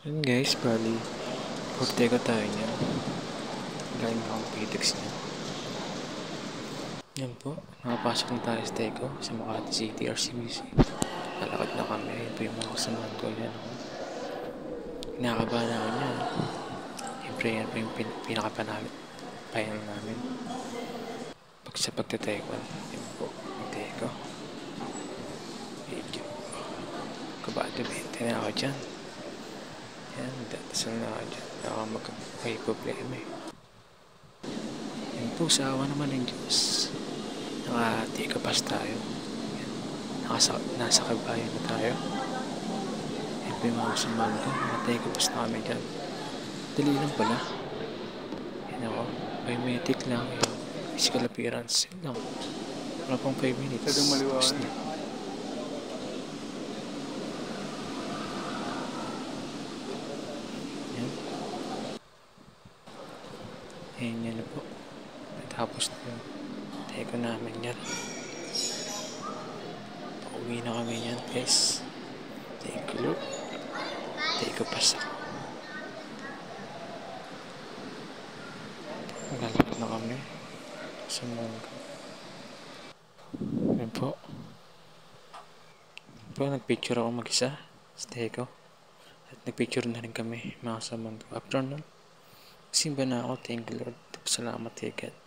Yun guys, bali, Ortega tayo niyan. Galing akong PTEX niya. Yan po, nakapasok na tayo sa Teco, sa Makati City, RCBC. Lalakad na kami, yun po yung mga kasamahan ko yan. Kinakabahan ako niyan. Siyempre yan po yung pinakapayan namin. Pag sa pagtatekwan, yun po, yung Teco. Medyo, kabado 20 na ako dyan. Yan, datasal na ako dyan. May problema eh. Yan po, sa awa naman ng Diyos. Naka-take-a-pass tayo. Yan. Nasa kabayan na tayo. Yan po yung mga kasamahan ko. Naka-take-a-pass na kami dyan. Dali lang pala. Yan ako. Biometric lang. Yan. Physical appearance. Yan lang. Wala pang 5 minutes. Talagang maliwanag. Ayan yan na po. Tapos na yung Teco namin yan. Pauwi na kami yan guys. Thank you Lord. Teco pass ako. Lalakad na kami sa Munggo. Ayan po. Nagpicture ako mag-isa sa Teco. At nagpicture na rin kami mga sa Munggo. After nun, simba na ako. Thank you Lord. Salamat kay God.